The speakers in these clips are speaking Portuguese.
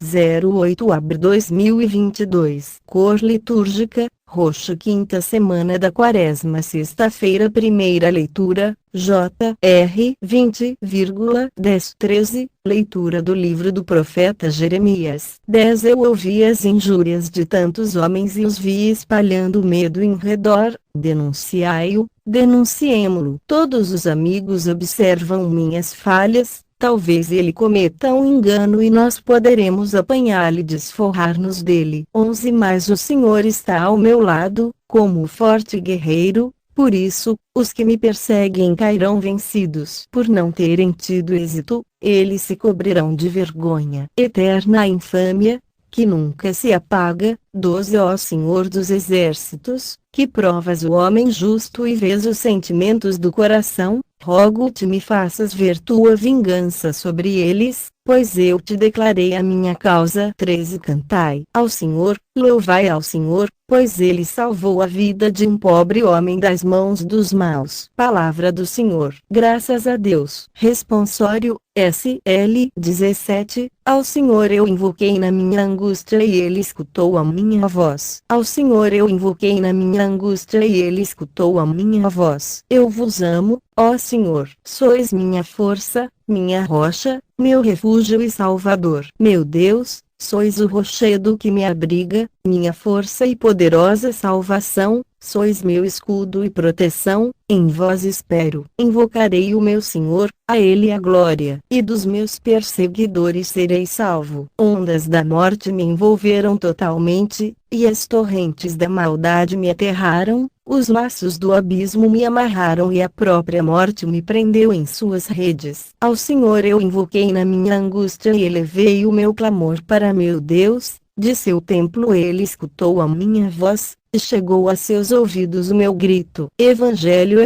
08 abril 2022. Cor litúrgica, roxo. Quinta semana da Quaresma, sexta-feira. Primeira leitura, J.R. 20,10-13. Leitura do livro do profeta Jeremias. 10. Eu ouvi as injúrias de tantos homens e os vi espalhando medo em redor. Denunciai-o, denunciemo-lo. Todos os amigos observam minhas falhas. Talvez ele cometa um engano e nós poderemos apanhá-lo e desforrar-nos dele. 11. Mas o Senhor está ao meu lado, como o forte guerreiro, por isso, os que me perseguem cairão vencidos. Por não terem tido êxito, eles se cobrirão de vergonha. Eterna infâmia, que nunca se apaga. 12. Ó Senhor dos exércitos, que provas o homem justo e vês os sentimentos do coração, rogo-te me faças ver tua vingança sobre eles, pois eu te declarei a minha causa. 13. Cantai ao Senhor, louvai ao Senhor, pois ele salvou a vida de um pobre homem das mãos dos maus. Palavra do Senhor. Graças a Deus. Responsório, SL 17. Ao Senhor eu invoquei na minha angústia e ele escutou a minha voz. Ao Senhor eu invoquei na minha angústia e ele escutou a minha voz. Eu vos amo, ó Senhor. Sois minha força, minha rocha, meu refúgio e salvador. Meu Deus, sois o rochedo que me abriga, minha força e poderosa salvação, sois meu escudo e proteção, em vós espero. Invocarei o meu Senhor, a ele a glória, e dos meus perseguidores serei salvo. Ondas da morte me envolveram totalmente, e as torrentes da maldade me aterraram, os laços do abismo me amarraram e a própria morte me prendeu em suas redes. Ao Senhor eu invoquei na minha angústia e elevei o meu clamor para meu Deus, de seu templo ele escutou a minha voz, e chegou a seus ouvidos o meu grito. Evangelho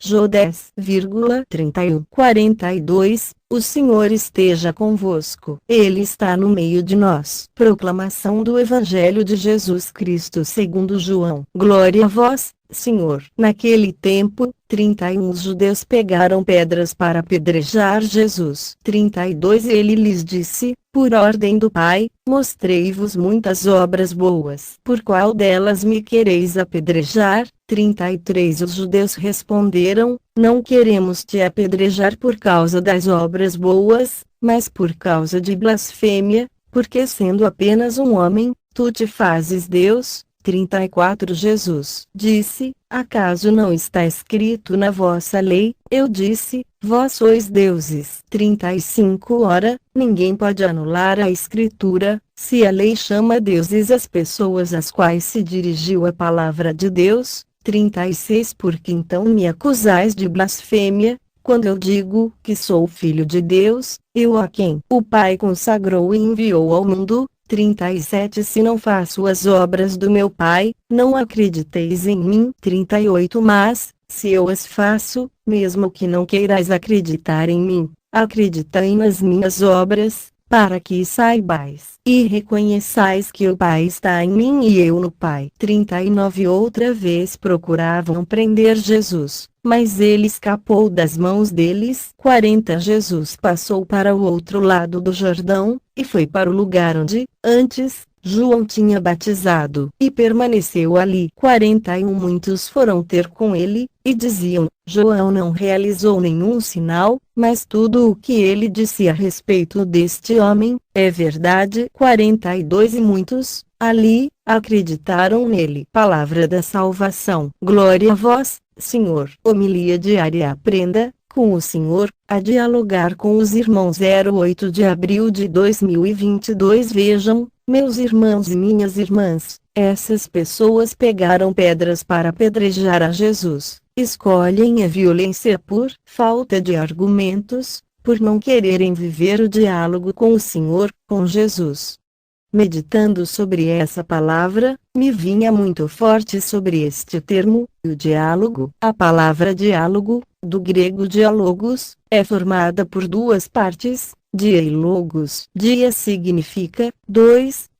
Jô 10,31. 42. O Senhor esteja convosco. Ele está no meio de nós. Proclamação do Evangelho de Jesus Cristo segundo João. Glória a vós, Senhor. Naquele tempo, 31. Os judeus pegaram pedras para apedrejar Jesus. 32. Ele lhes disse, por ordem do Pai, mostrei-vos muitas obras boas. Por qual delas me quereis apedrejar? 33. Os judeus responderam, não queremos te apedrejar por causa das obras boas, mas por causa de blasfêmia, porque sendo apenas um homem, tu te fazes Deus. 34. Jesus disse, acaso não está escrito na vossa lei? Eu disse, vós sois deuses. 35. Ora, ninguém pode anular a escritura, se a lei chama deuses as pessoas às quais se dirigiu a palavra de Deus. 36. Por que então me acusais de blasfêmia, quando eu digo que sou filho de Deus, eu a quem o Pai consagrou e enviou ao mundo? 37. Se não faço as obras do meu Pai, não acrediteis em mim. 38. Mas, se eu as faço, mesmo que não queirais acreditar em mim, acreditai nas minhas obras, para que saibais e reconheçais que o Pai está em mim e eu no Pai. 39. Outra vez procuravam prender Jesus, mas ele escapou das mãos deles. 40. Jesus passou para o outro lado do Jordão, e foi para o lugar onde, antes, João tinha batizado, e permaneceu ali. 41. Muitos foram ter com ele, e diziam, João não realizou nenhum sinal, mas tudo o que ele disse a respeito deste homem, é verdade. 42. E muitos, ali, acreditaram nele. Palavra da salvação. Glória a vós, Senhor. Homilia diária. Aprenda, com o Senhor, a dialogar com os irmãos. 08 de abril de 2022. Vejam, meus irmãos e minhas irmãs, essas pessoas pegaram pedras para apedrejar a Jesus. Escolhem a violência por falta de argumentos, por não quererem viver o diálogo com o Senhor, com Jesus. Meditando sobre essa palavra, me vinha muito forte sobre este termo, o diálogo. A palavra diálogo, do grego dialogos, é formada por duas partes, dia e logos. Dia significa,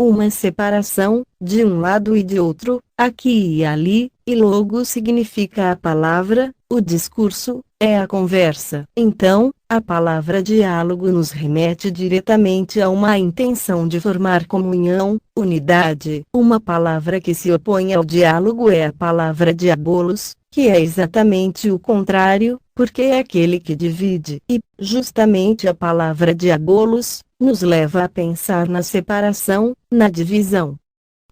uma separação, de um lado e de outro, aqui e ali, e logo significa a palavra, o discurso, é a conversa. Então, a palavra diálogo nos remete diretamente a uma intenção de formar comunhão, unidade. Uma palavra que se opõe ao diálogo é a palavra diabolos, que é exatamente o contrário, porque é aquele que divide. E, justamente a palavra diabolos, nos leva a pensar na separação, na divisão.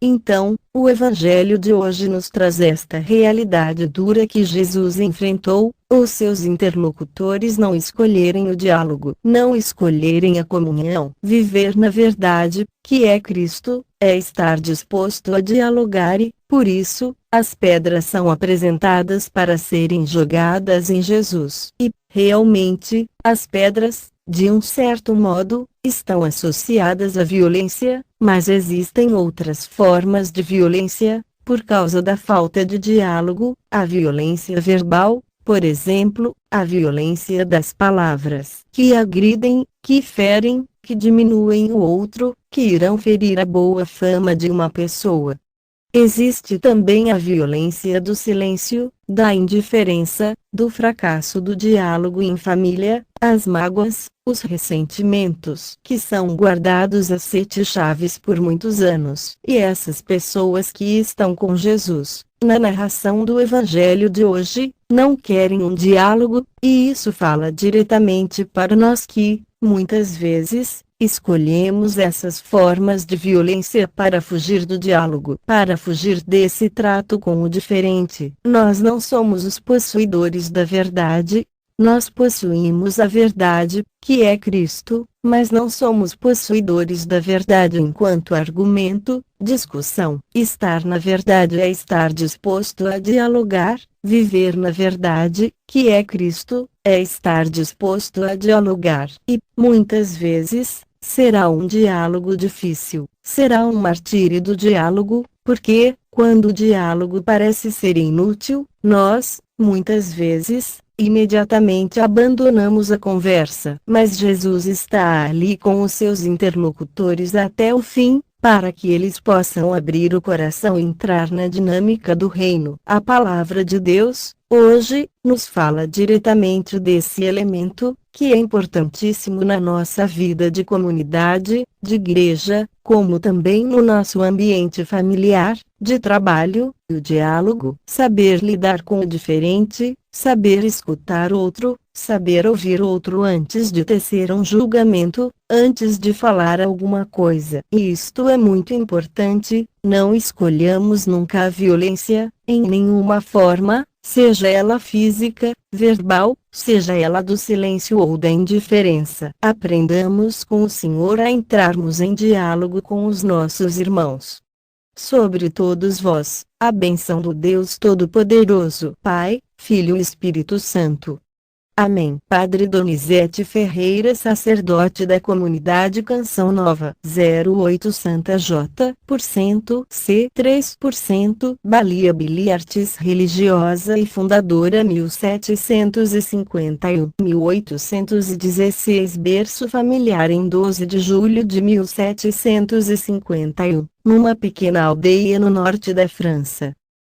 Então, o Evangelho de hoje nos traz esta realidade dura que Jesus enfrentou: os seus interlocutores não escolherem o diálogo, não escolherem a comunhão. Viver na verdade, que é Cristo, é estar disposto a dialogar e, por isso, as pedras são apresentadas para serem jogadas em Jesus. E, realmente, as pedras, de um certo modo, estão associadas à violência, mas existem outras formas de violência, por causa da falta de diálogo: a violência verbal, por exemplo, a violência das palavras, que agridem, que ferem, que diminuem o outro, que irão ferir a boa fama de uma pessoa. Existe também a violência do silêncio, da indiferença, do fracasso do diálogo em família, as mágoas, os ressentimentos que são guardados a 7 chaves por muitos anos. E essas pessoas que estão com Jesus, na narração do Evangelho de hoje, não querem um diálogo, e isso fala diretamente para nós que, muitas vezes, escolhemos essas formas de violência para fugir do diálogo, para fugir desse trato com o diferente. Nós não somos os possuidores da verdade. Nós possuímos a verdade, que é Cristo, mas não somos possuidores da verdade enquanto argumento, discussão. Estar na verdade é estar disposto a dialogar. Viver na verdade, que é Cristo, é estar disposto a dialogar. E, muitas vezes, será um diálogo difícil, será um martírio do diálogo, porque, quando o diálogo parece ser inútil, nós, muitas vezes, imediatamente abandonamos a conversa. Mas Jesus está ali com os seus interlocutores até o fim, para que eles possam abrir o coração e entrar na dinâmica do reino. A palavra de Deus, hoje, nos fala diretamente desse elemento, que é importantíssimo na nossa vida de comunidade, de igreja, como também no nosso ambiente familiar, de trabalho, o diálogo. Saber lidar com o diferente, saber escutar outro, saber ouvir outro antes de tecer um julgamento, antes de falar alguma coisa. E isto é muito importante: não escolhamos nunca a violência, em nenhuma forma, seja ela física, verbal, seja ela do silêncio ou da indiferença. Aprendamos com o Senhor a entrarmos em diálogo com os nossos irmãos. Sobre todos vós, a bênção do Deus Todo-Poderoso, Pai, Filho e Espírito Santo. Amém. Padre Donizete Ferreira, sacerdote da comunidade Canção Nova, 08 Santa J, C 3%, Balia Bili Artes religiosa e fundadora 1751-1816 Berço familiar em 12 de julho de 1751, numa pequena aldeia no norte da França.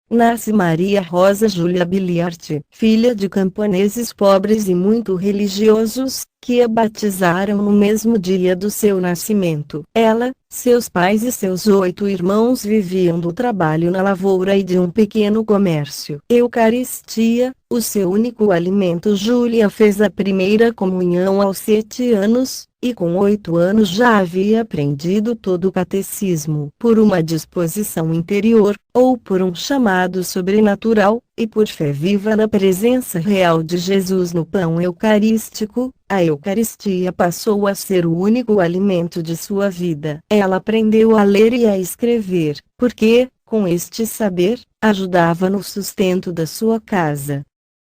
Nasce Maria Rosa Júlia Biliarte, filha de camponeses pobres e muito religiosos, que a batizaram no mesmo dia do seu nascimento. Ela, seus pais e seus 8 irmãos viviam do trabalho na lavoura e de um pequeno comércio. Eucaristia, o seu único alimento. Júlia fez a primeira comunhão aos 7 anos, e com 8 anos já havia aprendido todo o catecismo. Por uma disposição interior, ou por um chamado sobrenatural, e por fé viva na presença real de Jesus no pão eucarístico, a Eucaristia passou a ser o único alimento de sua vida. Ela aprendeu a ler e a escrever, porque, com este saber, ajudava no sustento da sua casa.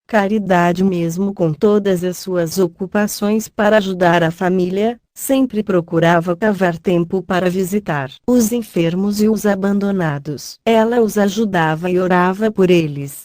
Caridade mesmo com todas as suas ocupações para ajudar a família, sempre procurava cavar tempo para visitar os enfermos e os abandonados. Ela os ajudava e orava por eles.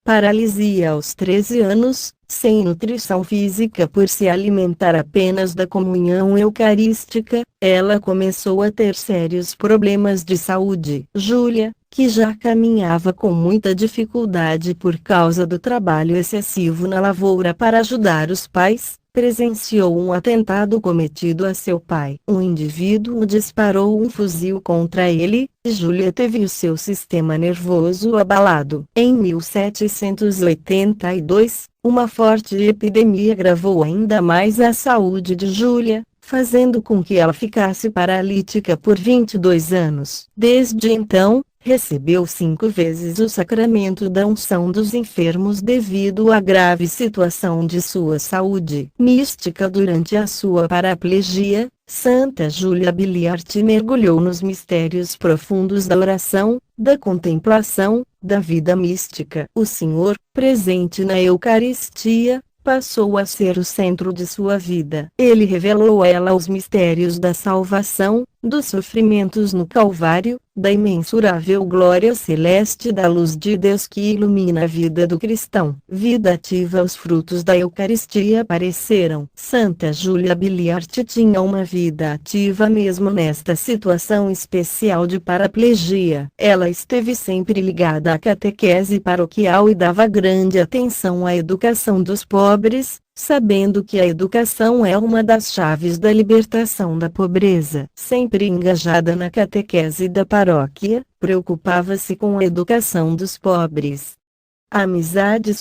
Paralisia aos 13 anos, sem nutrição física por se alimentar apenas da comunhão eucarística, ela começou a ter sérios problemas de saúde. Júlia, que já caminhava com muita dificuldade por causa do trabalho excessivo na lavoura para ajudar os pais, presenciou um atentado cometido a seu pai. Um indivíduo disparou um fuzil contra ele, e Júlia teve o seu sistema nervoso abalado. Em 1782, uma forte epidemia agravou ainda mais a saúde de Júlia, fazendo com que ela ficasse paralítica por 22 anos. Desde então, recebeu 5 vezes o sacramento da unção dos enfermos devido à grave situação de sua saúde mística durante a sua paraplegia. Santa Júlia Biliart mergulhou nos mistérios profundos da oração, da contemplação, da vida mística. O Senhor, presente na Eucaristia, passou a ser o centro de sua vida. Ele revelou a ela os mistérios da salvação, dos sofrimentos no Calvário, da imensurável glória celeste da luz de Deus que ilumina a vida do cristão. Vida ativa. Os frutos da Eucaristia apareceram. Santa Júlia Biliart tinha uma vida ativa mesmo nesta situação especial de paraplegia. Ela esteve sempre ligada à catequese paroquial e dava grande atenção à educação dos pobres, sabendo que a educação é uma das chaves da libertação da pobreza. Sempre engajada na catequese da paróquia, preocupava-se com a educação dos pobres.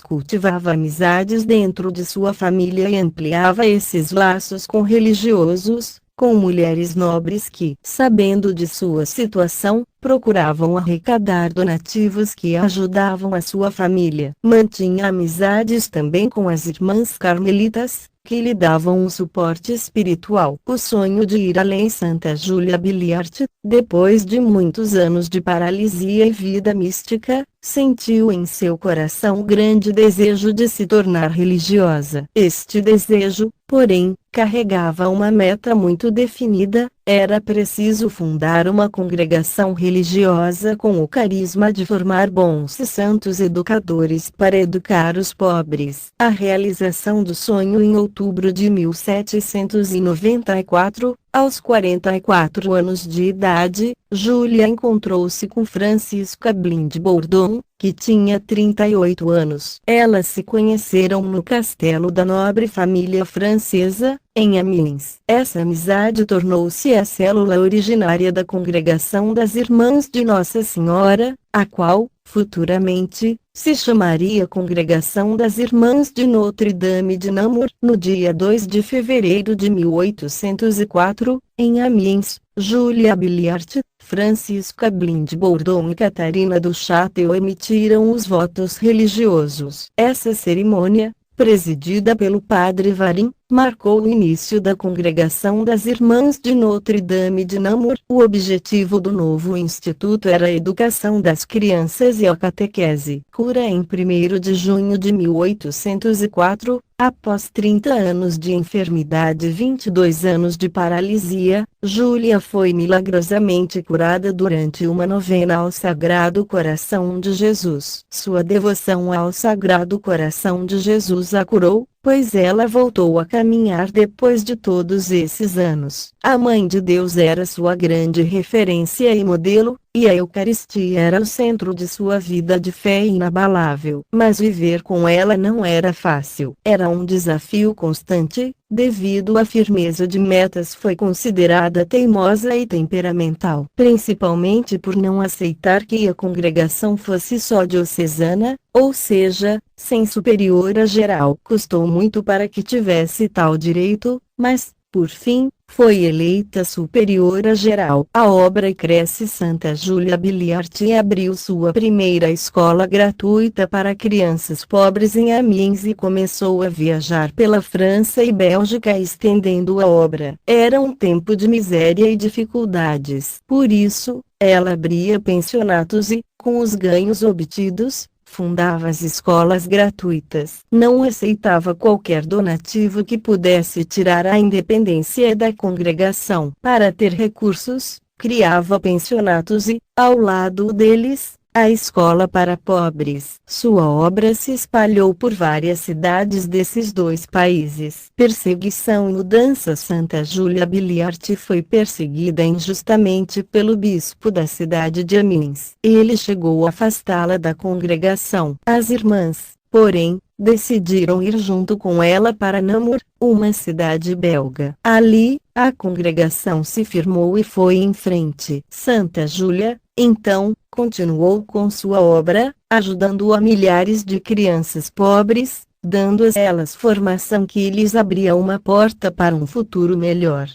Cultivava amizades dentro de sua família e ampliava esses laços com religiosos, com mulheres nobres que, sabendo de sua situação, procuravam arrecadar donativos que ajudavam a sua família. Mantinha amizades também com as irmãs carmelitas, que lhe davam um suporte espiritual. O sonho de ir além. Santa Júlia Biliart, depois de muitos anos de paralisia e vida mística, sentiu em seu coração o grande desejo de se tornar religiosa. Este desejo, porém, carregava uma meta muito definida: era preciso fundar uma congregação religiosa com o carisma de formar bons e santos educadores para educar os pobres. A realização do sonho. Em outubro de 1794, aos 44 anos de idade, Júlia encontrou-se com Francisca Blind Bourdon, que tinha 38 anos. Elas se conheceram no castelo da nobre família francesa, em Amiens. Essa amizade tornou-se a célula originária da Congregação das Irmãs de Nossa Senhora, a qual, futuramente, se chamaria Congregação das Irmãs de Notre-Dame de Namur. No dia 2 de fevereiro de 1804, em Amiens, Júlia Biliart, Francisca Blind Bourdon e Catarina do Château emitiram os votos religiosos. Essa cerimônia, presidida pelo padre Varin, marcou o início da Congregação das Irmãs de Notre-Dame de Namur. O objetivo do novo instituto era a educação das crianças e a catequese. Cura. Em 1º de junho de 1804, após 30 anos de enfermidade e 22 anos de paralisia, Júlia foi milagrosamente curada durante uma novena ao Sagrado Coração de Jesus. Sua devoção ao Sagrado Coração de Jesus a curou, pois ela voltou a caminhar depois de todos esses anos. A Mãe de Deus era sua grande referência e modelo, e a Eucaristia era o centro de sua vida de fé inabalável. Mas viver com ela não era fácil. Era um desafio constante, devido à firmeza de metas. Foi considerada teimosa e temperamental, principalmente por não aceitar que a congregação fosse só diocesana, ou seja, sem superiora geral. Custou muito para que tivesse tal direito, mas, por fim, foi eleita superiora geral. A obra cresce. Santa Júlia Biliart abriu sua primeira escola gratuita para crianças pobres em Amiens e começou a viajar pela França e Bélgica estendendo a obra. Era um tempo de miséria e dificuldades. Por isso, ela abria pensionatos e, com os ganhos obtidos, fundava as escolas gratuitas. Não aceitava qualquer donativo que pudesse tirar a independência da congregação. Para ter recursos, criava pensionatos e, ao lado deles, a escola para pobres. Sua obra se espalhou por várias cidades desses dois países. Perseguição e mudança. Santa Júlia Biliart foi perseguida injustamente pelo bispo da cidade de Amiens. Ele chegou a afastá-la da congregação. As irmãs, porém, decidiram ir junto com ela para Namur, uma cidade belga. Ali, a congregação se firmou e foi em frente. Santa Júlia, então, continuou com sua obra, ajudando a milhares de crianças pobres, dando a elas formação que lhes abria uma porta para um futuro melhor.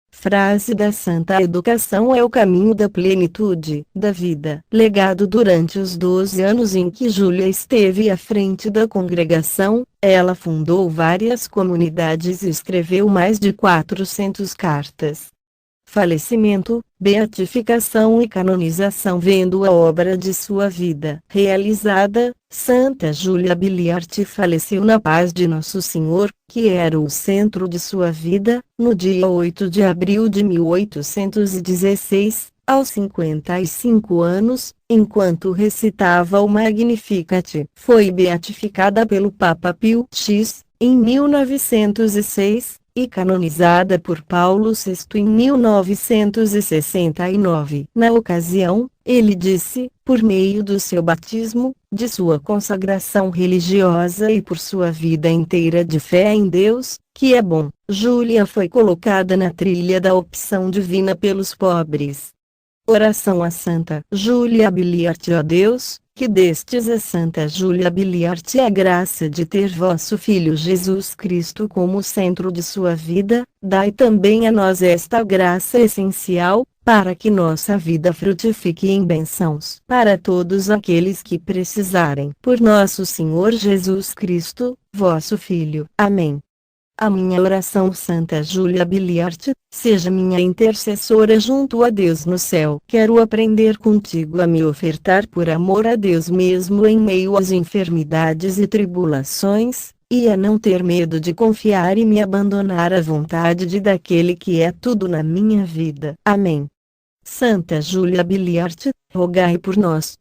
Frase da Santa: a educação é o caminho da plenitude da vida. Legado. Durante os 12 anos em que Júlia esteve à frente da congregação, ela fundou várias comunidades e escreveu mais de 400 cartas. Falecimento, beatificação e canonização. Vendo a obra de sua vida realizada, Santa Júlia Biliart faleceu na paz de Nosso Senhor, que era o centro de sua vida, no dia 8 de abril de 1816, aos 55 anos, enquanto recitava o Magnificat. Foi beatificada pelo Papa Pio X, em 1906, e canonizada por Paulo VI em 1969. Na ocasião, ele disse, por meio do seu batismo, de sua consagração religiosa e por sua vida inteira de fé em Deus, que é bom. Júlia foi colocada na trilha da opção divina pelos pobres. Oração a Santa Júlia Biliart. Ó Deus, que destes a Santa Júlia Biliart a graça de ter vosso Filho Jesus Cristo como centro de sua vida, dai também a nós esta graça essencial, para que nossa vida frutifique em bênçãos para todos aqueles que precisarem. Por nosso Senhor Jesus Cristo, vosso Filho. Amém. A minha oração. Santa Júlia Biliart, seja minha intercessora junto a Deus no céu. Quero aprender contigo a me ofertar por amor a Deus mesmo em meio às enfermidades e tribulações, e a não ter medo de confiar e me abandonar à vontade de daquele que é tudo na minha vida. Amém. Santa Júlia Biliart, rogai por nós.